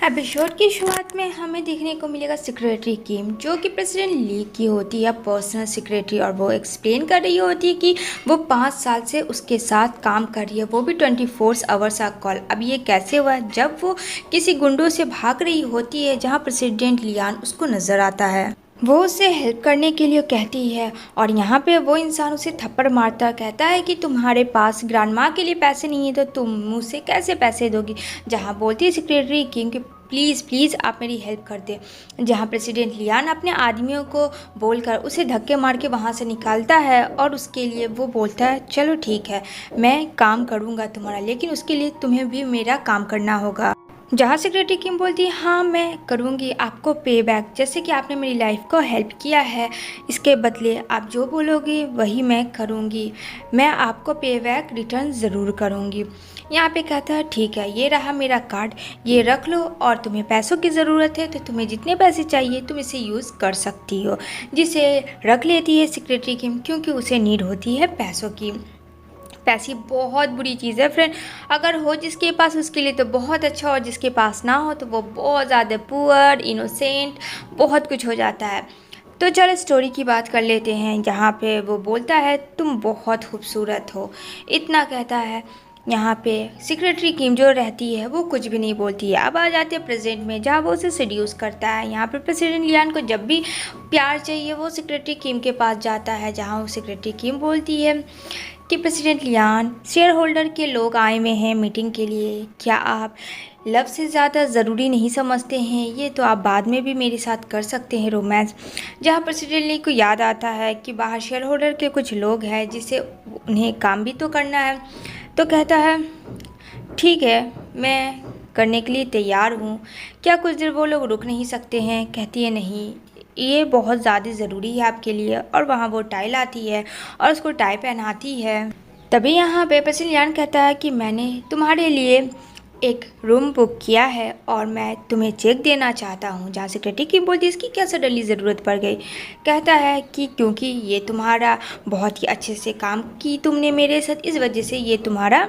Episode की शुरुआत में हमें देखने को मिलेगा सेक्रेटरी किम, जो कि प्रेसिडेंट ली की होती है पर्सनल सेक्रेटरी, और वो एक्सप्लेन कर रही होती है कि वो 5 साल से उसके साथ काम कर रही है, वो भी 24 आवर्स का कॉल। अब ये कैसे हुआ? जब वो किसी गुंडों से भाग रही होती है जहाँ प्रेसिडेंट लियान उसको नज़र आता है। वो उसे हेल्प करने के लिए कहती है और यहाँ पे वो इंसान उसे थप्पड़ मारता कहता है कि तुम्हारे पास ग्रैंड माँ के लिए पैसे नहीं है तो तुम मुझसे कैसे पैसे दोगी। जहाँ बोलती है सेक्रेटरी किंग कि प्लीज़ प्लीज़ आप मेरी हेल्प कर दें। जहाँ प्रेसिडेंट लियान अपने आदमियों को बोलकर उसे धक्के मार के वहाँ से निकालता है और उसके लिए वो बोलता है चलो ठीक है, मैं काम करूँगा तुम्हारा, लेकिन उसके लिए तुम्हें भी मेरा काम करना होगा। जहाँ सेक्रेटरी किम बोलती है हाँ मैं करूँगी आपको पे बैक, जैसे कि आपने मेरी लाइफ को हेल्प किया है, इसके बदले आप जो बोलोगे वही मैं करूँगी, मैं आपको पे बैक रिटर्न ज़रूर करूँगी। यहाँ पे कहता है ठीक है, ये रहा मेरा कार्ड, ये रख लो, और तुम्हें पैसों की ज़रूरत है तो तुम्हें जितने पैसे चाहिए तुम इसे यूज़ कर सकती हो। जिसे रख लेती है सेक्रेटरी किम, क्योंकि उसे नीड होती है पैसों की। पैसे बहुत बुरी चीज़ है फ्रेंड, अगर हो जिसके पास उसके लिए तो बहुत अच्छा, और जिसके पास ना हो तो वो बहुत ज़्यादा पुअर इनोसेंट बहुत कुछ हो जाता है। तो चलो स्टोरी की बात कर लेते हैं, जहाँ पे वो बोलता है तुम बहुत खूबसूरत हो, इतना कहता है। यहाँ पे सेक्रेटरी किम जो रहती है वो कुछ भी नहीं बोलती है। अब आ जाते हैं प्रेजेंट में, जहाँ वो उसे सेड्यूस करता है। यहाँ पे प्रेसिडेंट लियान को जब भी प्यार चाहिए वो सेक्रेटरी किम के पास जाता है, जहाँ वो सेक्रेटरी किम बोलती है कि प्रेसिडेंट लियान शेयर होल्डर के लोग आए हुए हैं मीटिंग के लिए, क्या आप लव से ज़्यादा ज़रूरी नहीं समझते हैं? ये तो आप बाद में भी मेरे साथ कर सकते हैं रोमांस। जहाँ प्रेसिडेंट ली को याद आता है कि बाहर शेयर होल्डर के कुछ लोग हैं जिसे उन्हें काम भी तो करना है, तो कहता है ठीक है मैं करने के लिए तैयार हूँ, क्या कुछ देर वो लोग रुक नहीं सकते हैं? कहती है नहीं, ये बहुत ज़्यादा ज़रूरी है आपके लिए। और वहाँ वो टाई लाती है और उसको टाई पहनाती है। तभी यहाँ पे प्रेसिडेंट लियान कहता है कि मैंने तुम्हारे लिए एक रूम बुक किया है और मैं तुम्हें चेक देना चाहता हूँ। जहाँ सेक्रेटरी की बोलती है इसकी क्या सडनली ज़रूरत पड़ गई? कहता है कि क्योंकि ये तुम्हारा बहुत ही अच्छे से काम की तुमने मेरे साथ, इस वजह से ये तुम्हारा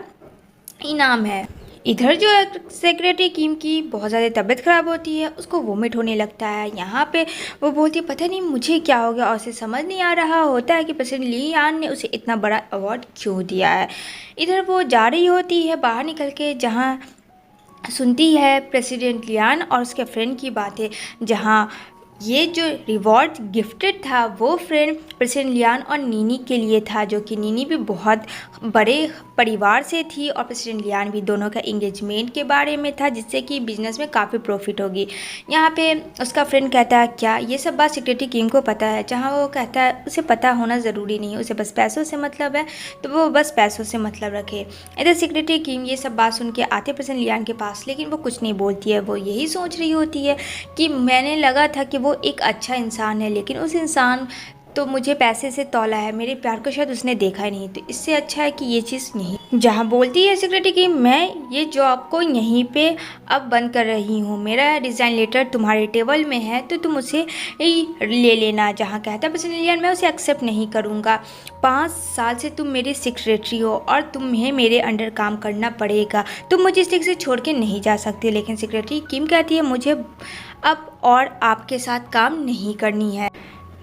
इनाम है। इधर जो सेक्रेटरी किम की बहुत ज़्यादा तबीयत ख़राब होती है, उसको वोमिट होने लगता है। यहाँ पे वो बोलती है पता नहीं मुझे क्या हो गया, और उसे समझ नहीं आ रहा होता है कि प्रेसिडेंट लियान ने उसे इतना बड़ा अवार्ड क्यों दिया है। इधर वो जा रही होती है बाहर निकल के, जहाँ सुनती है प्रेसिडेंट लियान और उसके फ्रेंड की बातें, जहाँ ये जो रिवॉर्ड गिफ्टेड था वो फ्रेंड प्रेसिडेंट लियान और नीनी के लिए था, जो कि नीनी भी बहुत बड़े परिवार से थी और प्रेसिडेंट लियान भी, दोनों का इंगेजमेंट के बारे में था, जिससे कि बिजनेस में काफ़ी प्रॉफिट होगी। यहाँ पे उसका फ्रेंड कहता है क्या ये सब बात सेक्रेटरी किम को पता है? जहाँ वो कहता है उसे पता होना ज़रूरी नहीं है, उसे बस पैसों से मतलब है तो वो बस पैसों से मतलब रखे। इधर सेक्रेटरी किम ये सब बात सुन के आते प्रेसिडेंट लियान के पास, लेकिन वो कुछ नहीं बोलती है। वो यही सोच रही होती है कि मैंने लगा था कि वो एक अच्छा इंसान है, लेकिन उस इंसान तो मुझे पैसे से तौला है, मेरे प्यार को शायद उसने देखा ही नहीं, तो इससे अच्छा है कि ये चीज़ नहीं। जहाँ बोलती है सेक्रेटरी कि मैं ये जॉब को यहीं पे अब बंद कर रही हूँ, मेरा रिज़ाइन लेटर तुम्हारे टेबल में है तो तुम उसे ले लेना। जहाँ कहता है प्रेसिडेंट लियान मैं उसे एक्सेप्ट नहीं करूँगा, 5 साल से तुम मेरे सेक्रेटरी हो और तुम्हें मेरे अंडर काम करना पड़ेगा, तुम मुझे इस से छोड़ के नहीं जा सकते। लेकिन सेक्रेटरी किम कहती है मुझे अब और आपके साथ काम नहीं करनी है।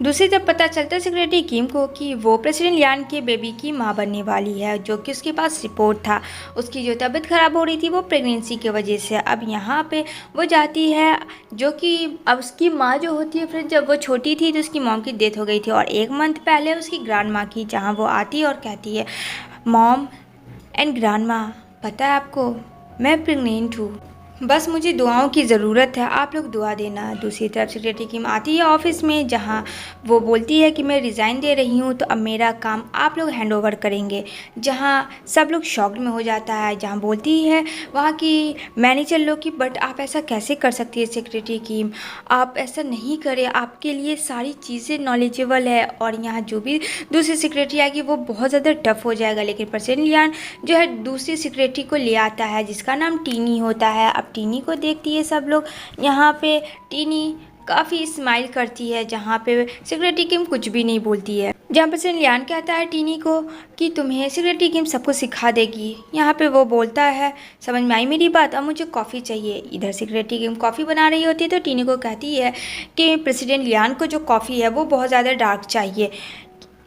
दूसरी तरफ पता चलता है सेक्रेटरी किम को कि वो प्रेसिडेंट लियान के बेबी की मां बनने वाली है, जो कि उसके पास रिपोर्ट था। उसकी जो तबीयत ख़राब हो रही थी वो प्रेगनेंसी की वजह से। अब यहाँ पे वो जाती है, जो कि अब उसकी माँ जो होती है, फिर जब वो छोटी थी तो उसकी मॉम की डेथ हो गई थी, और 1 मंथ पहले उसकी ग्रैंड माँ की। जहाँ वो आती है और कहती है मॉम एंड ग्रैंड माँ, पता है आपको मैं प्रेग्नेंट हूँ, बस मुझे दुआओं की ज़रूरत है, आप लोग दुआ देना। दूसरी तरफ सेक्रेटरी किम आती है ऑफिस में, जहां वो बोलती है कि मैं रिज़ाइन दे रही हूं तो अब मेरा काम आप लोग हैंड ओवर करेंगे। जहां सब लोग शॉक्ड में हो जाता है, जहां बोलती है वहां की मैनेजर लोग की बट आप ऐसा कैसे कर सकती है सेक्रेटरी किम, आप ऐसा नहीं करें, आपके लिए सारी चीज़ें नॉलेजेबल है। और यहाँ जो भी दूसरी सेक्रेटरी आएगी वो बहुत ज़्यादा टफ हो जाएगा। लेकिन प्रेसिडेंट लियान जो है दूसरी सेक्रेटरी को ले आता है, जिसका नाम टीनी होता है। अब टीनी को देखती है सब लोग, यहाँ पे टीनी काफ़ी स्माइल करती है, जहाँ पे सिक्योरिटी किम कुछ भी नहीं बोलती है। जहाँ प्रेसिडेंट लियान कहता है टीनी को कि तुम्हें सिक्योरिटी किम सबको सिखा देगी। यहाँ पे वो बोलता है समझ में आई मेरी बात, अब मुझे कॉफ़ी चाहिए। इधर सिक्योरिटी किम कॉफ़ी बना रही होती है तो टीनी को कहती है कि प्रेसिडेंट लियान को जो कॉफ़ी है वो बहुत ज़्यादा डार्क चाहिए।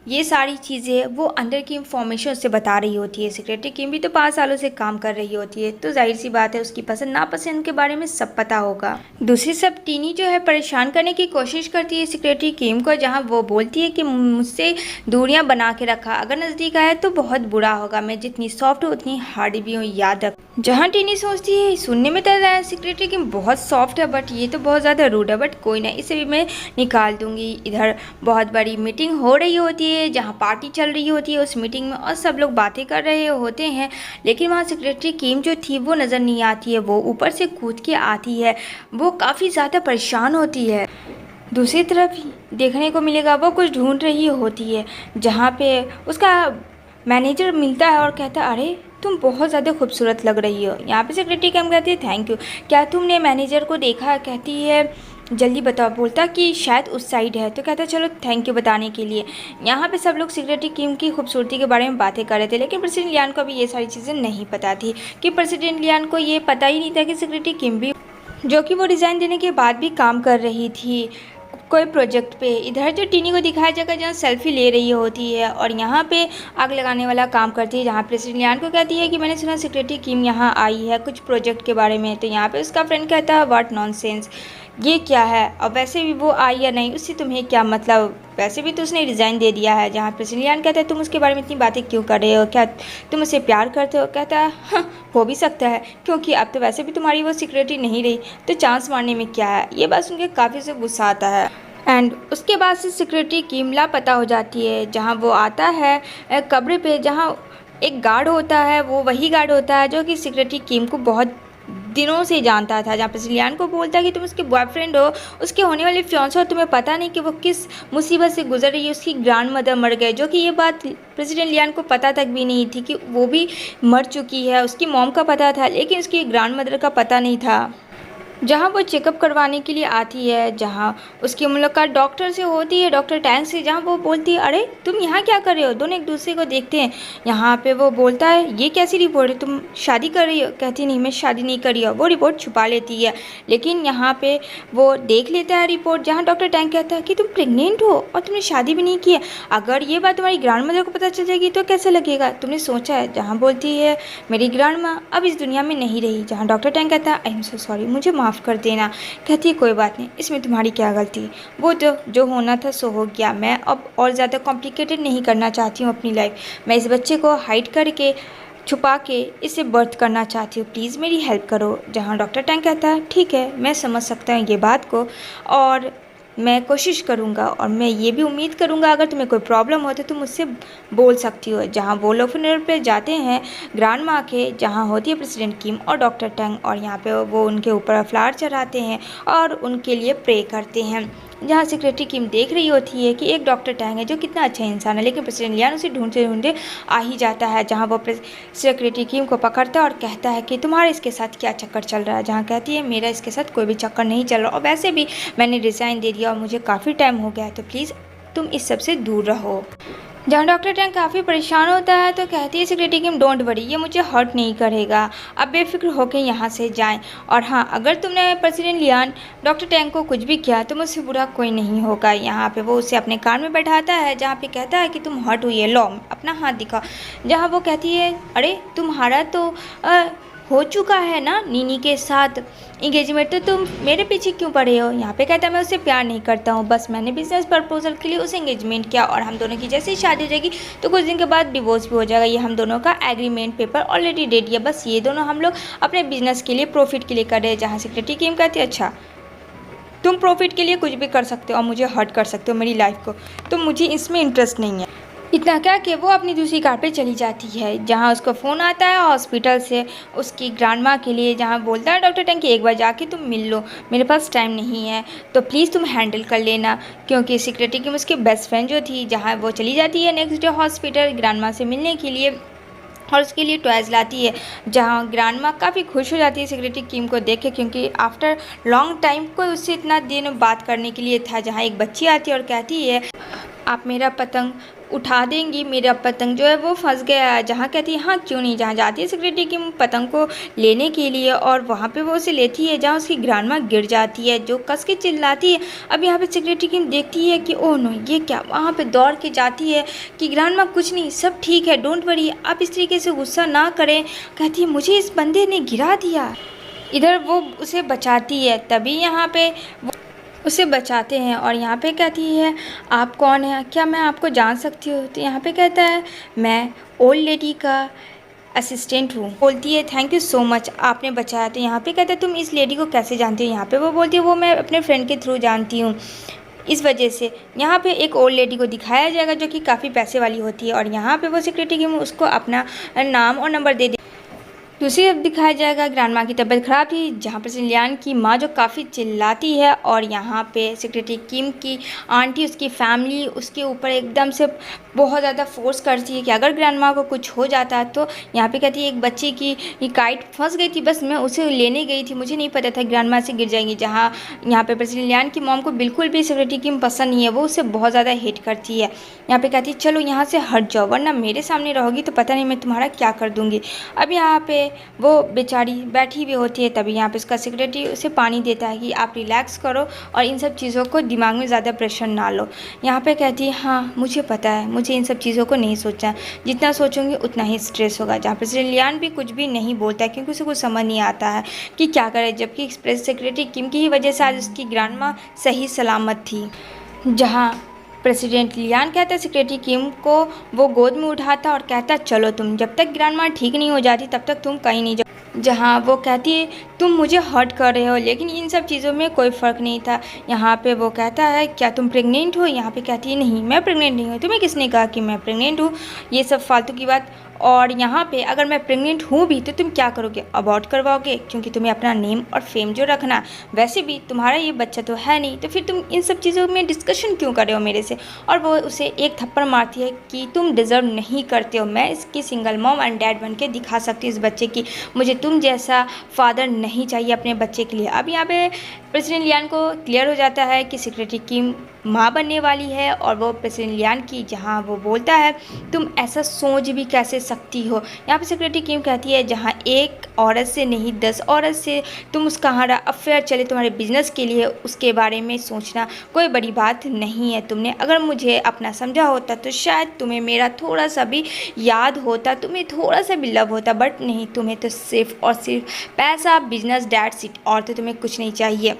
ये सारी चीज़ें वो अंदर की इंफॉर्मेशन उससे बता रही होती है। सिक्योरिटी किम भी तो 5 सालों से काम कर रही होती है, तो जाहिर सी बात है उसकी पसंद नापसंद के बारे में सब पता होगा। दूसरी सब टीनी जो है परेशान करने की कोशिश करती है सिक्योरिटी किम को, जहाँ वो बोलती है कि मुझसे दूरियां बना के रखा, अगर नज़दीक आए तो बहुत बुरा होगा, मैं जितनी सॉफ्ट हूँ उतनी हार्ड भी हूँ, याद रख। जहाँ टीनी सोचती है सुनने में तो सिक्योरिटी किम बहुत सॉफ्ट है बट ये तो बहुत ज़्यादा रूड है, बट कोई ना, इसे भी मैं निकाल दूंगी। इधर बहुत बड़ी मीटिंग हो रही होती है जहाँ पार्टी चल रही होती है उस मीटिंग में, और सब लोग बातें कर रहे होते हैं, लेकिन वहाँ सेक्रेटरी किम जो थी वो नज़र नहीं आती है। वो ऊपर से कूद के आती है, वो काफ़ी ज़्यादा परेशान होती है। दूसरी तरफ देखने को मिलेगा वो कुछ ढूंढ रही होती है, जहाँ पे उसका मैनेजर मिलता है और कहता है अरे तुम बहुत ज़्यादा खूबसूरत लग रही हो। यहाँ पे सेक्रेटरी किम कहती है थैंक यू, क्या तुमने मैनेजर को देखा? कहती है जल्दी बताओ। बोलता कि शायद उस साइड है, तो कहता चलो थैंक यू बताने के लिए। यहाँ पे सब लोग सेक्रेटरी किम की खूबसूरती के बारे में बातें कर रहे थे, लेकिन प्रेसिडेंट लियान को अभी ये सारी चीज़ें नहीं पता थी, कि प्रेसिडेंट लियान को ये पता ही नहीं था कि सेक्रेटरी किम भी, जो कि वो रिज़ाइन देने के बाद भी काम कर रही थी कोई प्रोजेक्ट पे। इधर जो टीनी को दिखाया जाएगा जहाँ सेल्फी ले रही होती है और यहाँ पे आग लगाने वाला काम करती है, जहाँ प्रेसिडेंट लियान को कहती है कि मैंने सुना सेक्रेटरी किम यहाँ आई है कुछ प्रोजेक्ट के बारे में। तो यहाँ पे उसका फ्रेंड कहता है व्हाट नॉनसेंस, ये क्या है, और वैसे भी वो आई या नहीं उससे तुम्हें क्या मतलब, वैसे भी तो उसने रिज़ाइन दे दिया है। जहाँ प्रेसिडेंट लियान कहता है तुम उसके बारे में इतनी बातें क्यों कर रहे हो, क्या तुम उससे प्यार करते हो? कहता है हाँ हो भी सकता है, क्योंकि अब तो वैसे भी तुम्हारी वो सिक्योरिटी नहीं रही, तो चांस मारने में क्या है। ये बात सुन के काफ़ी से गुस्सा आता है। एंड उसके बाद से सिक्योरिटी किम लापता हो जाती है। जहाँ वो आता है कब्र पे, जहाँ एक गार्ड होता है, वो वही गार्ड होता है जो कि सिक्योरिटी किम को बहुत दिनों से जानता था। जहाँ प्रेसिडेंट लियान को बोलता है कि तुम उसके बॉयफ्रेंड हो, उसके होने वाले फियांसे हो, तुम्हें पता नहीं कि वो किस मुसीबत से गुजर रही है, उसकी ग्रैंड मदर मर गए, जो कि ये बात प्रेसिडेंट लियान को पता तक भी नहीं थी कि वो भी मर चुकी है। उसकी मॉम का पता था लेकिन उसकी ग्रैंड मदर का पता नहीं था। जहाँ वो चेकअप करवाने के लिए आती है, जहाँ उसकी मुलाकात डॉक्टर से होती है, डॉक्टर टैंक से, जहाँ वो बोलती है अरे तुम यहाँ क्या कर रहे हो, दोनों एक दूसरे को देखते हैं। यहाँ पे वो बोलता है ये कैसी रिपोर्ट है, तुम शादी कर रही हो? कहती नहीं मैं शादी नहीं कर रही हो। वो रिपोर्ट छुपा लेती है, लेकिन यहाँ पे वो देख लेता है रिपोर्ट, जहाँ डॉक्टर टैंक कहता है कि तुम प्रेग्नेंट हो और तुमने शादी भी नहीं की है, अगर ये बात तुम्हारी ग्रैंड मदर को पता चल जाएगी तो कैसे लगेगा, तुमने सोचा है? जहाँ बोलती है मेरी ग्रैंड माँ अब इस दुनिया में नहीं रही। जहाँ डॉक्टर टैंक कहता है आई एम सो सॉरी, मुझे माफ़ कर देना। कहती है कोई बात नहीं, इसमें तुम्हारी क्या गलती, वो तो जो होना था सो हो गया, मैं अब और ज़्यादा कॉम्प्लिकेटेड नहीं करना चाहती हूँ अपनी लाइफ, मैं इस बच्चे को हाइड करके छुपा के इसे बर्थ करना चाहती हूँ, प्लीज़ मेरी हेल्प करो। जहाँ डॉक्टर टैंक कहता है ठीक है मैं समझ सकता हूँ ये बात को, और मैं कोशिश करूँगा, और मैं ये भी उम्मीद करूँगा अगर तुम्हें कोई प्रॉब्लम हो तो तुम मुझसे बोल सकती हो। जहाँ वो लोग फ्यूनरल पे जाते हैं ग्रैंड माँ के, जहाँ होती है प्रेसिडेंट किम और डॉक्टर टैंग, और यहाँ पे वो उनके ऊपर फ्लावर चढ़ाते हैं और उनके लिए प्रे करते हैं। जहाँ सेक्रेटरी किम देख रही होती है कि एक डॉक्टर टैंग है जो कितना अच्छा इंसान है, लेकिन प्रेसिडेंट लियान उसे ढूंढते ढूंढते आ ही जाता है। जहाँ वो सेक्रेटरी किम को पकड़ता है और कहता है कि तुम्हारा इसके साथ क्या चक्कर चल रहा है। जहाँ कहती है मेरा इसके साथ कोई भी चक्कर नहीं चल रहा, और वैसे भी मैंने रिज़ाइन दे दिया और मुझे काफ़ी टाइम हो गया है, तो प्लीज़ तुम इस सब से दूर रहो। जहाँ डॉक्टर टैंग काफ़ी परेशान होता है तो कहती है सेक्रेटरी किम डोंट वरी, ये मुझे हर्ट नहीं करेगा, अब बेफिक्र होकर यहाँ से जाएं, और हाँ अगर तुमने प्रेसिडेंट लियान डॉक्टर टैंग को कुछ भी किया तो मुझसे बुरा कोई नहीं होगा। यहाँ पे वो उसे अपने कार में बैठाता है, जहाँ पे कहता है कि तुम हर्ट हुई है, लो अपना हाथ दिखा। जहाँ वो कहती है अरे तुम्हारा तो हो चुका है ना नीनी के साथ इंगेजमेंट, तो तुम मेरे पीछे क्यों पड़े हो। यहाँ पे कहता है मैं उससे प्यार नहीं करता हूँ, बस मैंने बिजनेस प्रपोजल के लिए उसे इंगेजमेंट किया, और हम दोनों की जैसे ही शादी हो जाएगी तो कुछ दिन के बाद डिवोर्स भी हो जाएगा, ये हम दोनों का एग्रीमेंट पेपर ऑलरेडी रेडी है, बस ये दोनों हम लोग अपने बिजनेस के लिए प्रॉफिट के लिए कर रहे हैं। जहाँ सेक्रेटरी किम कहती है अच्छा तुम प्रॉफिट के लिए कुछ भी कर सकते हो और मुझे हर्ट कर सकते हो मेरी लाइफ को, तो मुझे इसमें इंटरेस्ट नहीं है। इतना क्या कि वो अपनी दूसरी कार पे चली जाती है। जहाँ उसका फ़ोन आता है हॉस्पिटल से उसकी ग्रैंड माँ के लिए, जहाँ बोलता है डॉक्टर टैंग कि एक बार जाके तुम मिल लो, मेरे पास टाइम नहीं है तो प्लीज़ तुम हैंडल कर लेना, क्योंकि सेक्रेटरी की उसकी बेस्ट फ्रेंड जो थी, जहाँ वो चली जाती है नेक्स्ट डे हॉस्पिटल ग्रैंड माँ से मिलने के लिए। और उसके लिए टॉयज़ लाती है, जहाँ ग्रैंडमा काफ़ी खुश हो जाती है सिक्योरिटी किम को देख के, क्योंकि आफ्टर लॉन्ग टाइम कोई उससे इतना दिन बात करने के लिए था। जहाँ एक बच्ची आती है और कहती है, आप मेरा पतंग उठा देंगी, मेरा पतंग जो है वो फंस गया है। जहाँ कहती है हाँ क्यों नहीं। जहाँ जाती है सिक्योरिटी की पतंग को लेने के लिए और वहाँ पे वो उसे लेती है, जहाँ उसकी ग्रैंडमा गिर जाती है जो कस के चिल्लाती है। अब यहाँ पे सिक्योरिटी की देखती है कि ओह नो ये क्या, वहाँ पे दौड़ के जाती है कि ग्रैंडमा कुछ नहीं, सब ठीक है, डोंट वरी, आप इस तरीके से गुस्सा ना करें। कहती है मुझे इस बंदे ने गिरा दिया। इधर वो उसे बचाती है, तभी यहाँ पे उसे बचाते हैं और यहाँ पे कहती है आप कौन हैं, क्या मैं आपको जान सकती हूँ। तो यहाँ पे कहता है मैं ओल्ड लेडी का असिस्टेंट हूँ। बोलती है थैंक यू सो मच, आपने बचाया। तो यहाँ पे कहता है तुम इस लेडी को कैसे जानती हो। यहाँ पे वो बोलती है वो मैं अपने फ्रेंड के थ्रू जानती हूँ, इस वजह से। यहाँ पे एक ओल्ड लेडी को दिखाया जाएगा जो कि काफ़ी पैसे वाली होती है और यहाँ पे वो सिक्योरिटी की उसको अपना नाम और नंबर दे दूसरी तरफ दिखाया जाएगा ग्रैंडमा की तबीयत ख़राब थी, जहाँ पर लियान की माँ जो काफ़ी चिल्लाती है और यहाँ पे सिक्योरिटी किम की आंटी उसकी फैमिली उसके ऊपर एकदम से बहुत ज़्यादा फोर्स करती है कि अगर ग्रैंडमा को कुछ हो जाता है तो। यहाँ पे कहती है एक बच्चे की काइट फंस गई थी, बस मैं उसे लेने गई थी, मुझे नहीं पता था ग्रैंडमा से गिर जाएंगी। जहाँ यहाँ पे प्रेसिडेंट लियान की मॉम को बिल्कुल भी सिक्योरिटी किम पसंद नहीं है, वो उसे बहुत ज़्यादा हेट करती है। यहाँ पे कहती है चलो यहाँ से हट जाओ, वरना मेरे सामने रहोगी तो पता नहीं मैं तुम्हारा क्या कर दूँगी। अब यहाँ पे वो बेचारी बैठी हुई होती है, तभी यहाँ पे उसका सेक्रेटरी उसे पानी देता है कि आप रिलैक्स करो और इन सब चीज़ों को दिमाग में ज़्यादा प्रेशर ना लो। यहाँ पे कहती है हाँ मुझे पता है, मुझे इन सब चीज़ों को नहीं सोचना, जितना सोचूंगी उतना ही स्ट्रेस होगा। जहाँ पे लियान भी कुछ भी नहीं बोलता है क्योंकि उसे कुछ समझ नहीं आता है कि क्या करे, जबकि एक्सप्रेस सेक्रेटरी किम की ही वजह से आज उसकी ग्रैंडमा सही सलामत थी। जहाँ प्रेसिडेंट लियान कहता है सेक्रेटरी किम को वो गोद में उठाता और कहता चलो तुम, जब तक ग्रैंडमा ठीक नहीं हो जाती तब तक तुम कहीं नहीं जाओ। जहाँ वो कहती है तुम मुझे हर्ट कर रहे हो, लेकिन इन सब चीज़ों में कोई फ़र्क नहीं था। यहाँ पे वो कहता है क्या तुम प्रेग्नेंट हो। यहाँ पे कहती है नहीं मैं प्रेग्नेंट नहीं हूँ, तुम्हें किसने कहा कि मैं प्रेग्नेंट हूँ, ये सब फालतू की बात। और यहाँ पे अगर मैं प्रेग्नेंट हूँ भी तो तुम क्या करोगे, अबॉर्ट करवाओगे, क्योंकि तुम्हें अपना नेम और फेम जो रखना, वैसे भी तुम्हारा ये बच्चा तो है नहीं, तो फिर तुम इन सब चीज़ों में डिस्कशन क्यों कर रहे हो मेरे से। और वो उसे एक थप्पड़ मारती है कि तुम डिज़र्व नहीं करते हो, मैं इसकी सिंगल मॉम एंड डैड बन के दिखा सकती हूँ इस बच्चे की, मुझे तुम जैसा फादर नहीं चाहिए अपने बच्चे के लिए। अब यहाँ पे प्रेसिडेंट लियान को क्लियर हो जाता है कि सेक्रेटरी किम माँ बनने वाली है और वो प्रेसिडेंट लियान की, जहाँ वो बोलता है तुम ऐसा सोच भी कैसे सकती हो। यहाँ पे सेक्रेटरी किम कहती है जहाँ एक औरत से नहीं 10 औरत से तुम उसका हमारा अफेयर चले तुम्हारे बिजनेस के लिए, उसके बारे में सोचना कोई बड़ी बात नहीं है। तुमने अगर मुझे अपना समझा होता तो शायद तुम्हें मेरा थोड़ा सा भी याद होता, तुम्हें थोड़ा सा भी लव होता, बट नहीं, तुम्हें तो सिर्फ और सिर्फ पैसा, बिजनेस, दैट्स इट, और तो तुम्हें कुछ नहीं चाहिए।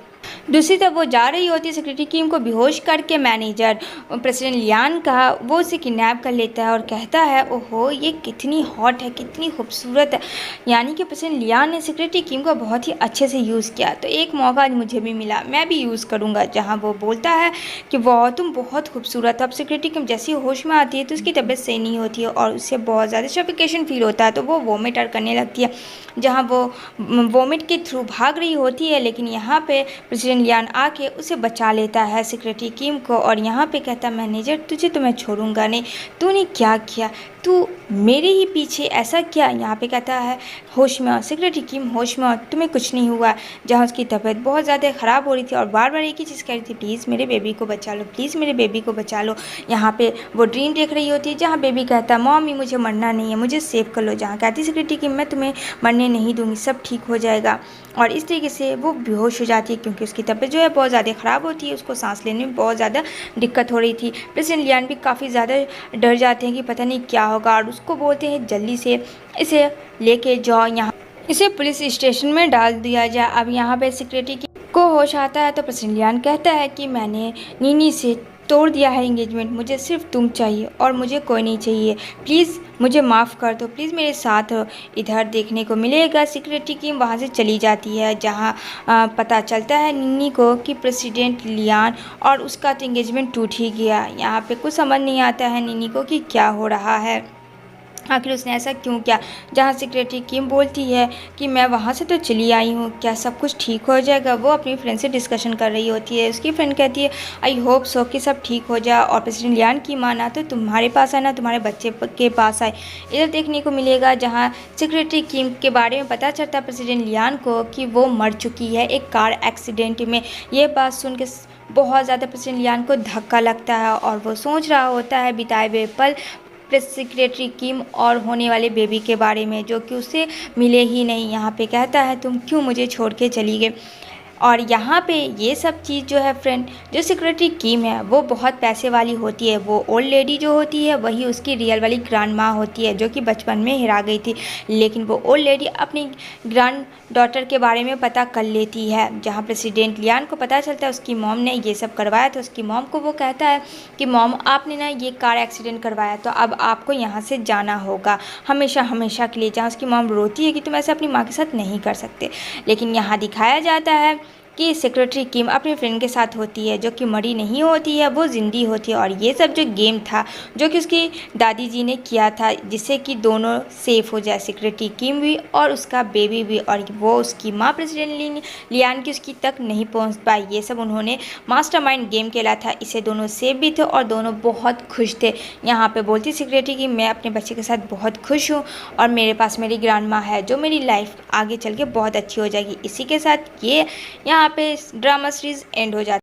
दूसरी तरफ वो जा रही होती है सेक्रेटरी किम को बेहोश करके मैनेजर प्रेसिडेंट लियान का, वो उसे किडनैप कर लेता है और कहता है ओहो ये कितनी हॉट है, कितनी खूबसूरत है। यानी कि प्रेसिडेंट लियान ने सेक्रेटरी किम को बहुत ही अच्छे से यूज़ किया, तो एक मौका मुझे भी मिला, मैं भी यूज़ करूँगा। जहाँ वो बोलता है कि वाह तुम बहुत खूबसूरत हो। अब सेक्रेटरी किम जैसी होश में आती है तो उसकी तबीयत सही नहीं होती है और उससे बहुत ज़्यादा सफोकेशन फील होता है, तो वो वोमिट करने लगती है। जहाँ वो वोमिट के थ्रू भाग रही होती है, लेकिन यहाँ पे प्रेसिडेंट लियान आके उसे बचा लेता है सेक्रेटरी किम को और यहाँ पे कहता मैनेजर तुझे तो मैं छोड़ूंगा नहीं, तूने क्या किया, तू मेरे ही पीछे ऐसा क्या। यहाँ पे कहता है होश में और सेक्रेटरी किम होश में और तुम्हें कुछ नहीं हुआ। जहाँ उसकी तबीयत बहुत ज़्यादा ख़राब हो रही थी और बार बार एक ही चीज़ कह रही थी प्लीज़ मेरे बेबी को बचा लो, प्लीज़ मेरे बेबी को बचा लो। यहाँ पे वो ड्रीम देख रही होती है जहाँ बेबी कहता है मॉमी मुझे मरना नहीं है, मुझे सेव कर लो। जहाँ कहती सेक्रेटरी किम मैं तुम्हें मरने नहीं दूँगी, सब ठीक हो जाएगा। और इस तरीके से वो बेहोश हो जाती है क्योंकि उसकी तबीयत जो है बहुत ज़्यादा ख़राब होती है, उसको सांस लेने में बहुत ज़्यादा दिक्कत हो रही थी। प्रेसिडेंट लियान भी काफ़ी ज़्यादा डर जाते हैं कि पता नहीं क्या होगा और उसको बोलते हैं जल्दी से इसे लेके जाओ, यहाँ इसे पुलिस स्टेशन में डाल दिया जाए। अब यहाँ पे सेक्रेटरी को होश आता है तो प्रेसिडेंट लियान कहता है कि मैंने नीनी से तोड़ दिया है एंगेजमेंट, मुझे सिर्फ तुम चाहिए और मुझे कोई नहीं चाहिए, प्लीज़ मुझे माफ़ कर दो, प्लीज़ मेरे साथ हो। इधर देखने को मिलेगा सेक्रेटरी की वहाँ से चली जाती है, जहाँ पता चलता है निन्नी को कि प्रेसिडेंट लियान और उसका तो एंगेजमेंट टूट ही गया। यहाँ पे कुछ समझ नहीं आता है निन्नी को कि क्या हो रहा है। आखिर उसने ऐसा क्यों किया। जहाँ सेक्रेटरी किम बोलती है कि मैं वहाँ से तो चली आई हूँ, क्या सब कुछ ठीक हो जाएगा। वो अपनी फ्रेंड से डिस्कशन कर रही होती है। उसकी फ्रेंड कहती है आई होप सो कि सब ठीक हो जाए और प्रेसिडेंट लियान की माँ ना तो तुम्हारे पास आए ना तुम्हारे बच्चे के पास आए। इधर देखने को मिलेगा जहाँ सेक्रेटरी किम के बारे में पता चलता है प्रेसिडेंट लियान को कि वो मर चुकी है एक कार एक्सीडेंट में। ये बात सुन के बहुत ज़्यादा प्रेसिडेंट लियान को धक्का लगता है और वो सोच रहा होता है बिताए हुए पल प्रेस सेक्रेटरी किम और होने वाले बेबी के बारे में, जो कि उसे मिले ही नहीं। यहाँ पे कहता है तुम क्यों मुझे छोड़ के चली गई। और यहाँ पे ये सब चीज़ जो है फ्रेंड, जो सेक्रेटरी किम है वो बहुत पैसे वाली होती है। वो ओल्ड लेडी जो होती है वही उसकी रियल वाली ग्रैंड माँ होती है, जो कि बचपन में हिरा गई थी। लेकिन वो ओल्ड लेडी अपनी ग्रैंड डॉटर के बारे में पता कर लेती है। जहाँ प्रेसिडेंट लियान को पता चलता है उसकी मॉम ने ये सब करवाया था, उसकी मॉम को वो कहता है कि मॉम आपने ना ये कार एक्सीडेंट करवाया तो अब आपको यहाँ से जाना होगा हमेशा हमेशा के लिए। जहाँ उसकी मॉम रोती है कि तुम ऐसे अपनी माँ के साथ नहीं कर सकते। लेकिन यहाँ दिखाया जाता है कि सेक्रेटरी किम अपने फ्रेंड के साथ होती है, जो कि मरी नहीं होती है, वो जिंदी होती है। और ये सब जो गेम था जो कि उसकी दादी जी ने किया था, जिससे कि दोनों सेफ हो जाए, सेक्रेटरी किम भी और उसका बेबी भी, और वो उसकी माँ प्रेसिडेंट लियान की उसकी तक नहीं पहुंच पाई। ये सब उन्होंने मास्टरमाइंड गेम खेला था। इससे दोनों सेफ भी थे और दोनों बहुत खुश थे। यहाँ पे बोलती सेक्रेटरी कि मैं अपने बच्चे के साथ बहुत खुश हूँ और मेरे पास मेरी ग्रैंड माँ है, जो मेरी लाइफ आगे चल के बहुत अच्छी हो जाएगी। इसी के साथ ये यहाँ पे ड्रामा सीरीज़ एंड हो जाती है।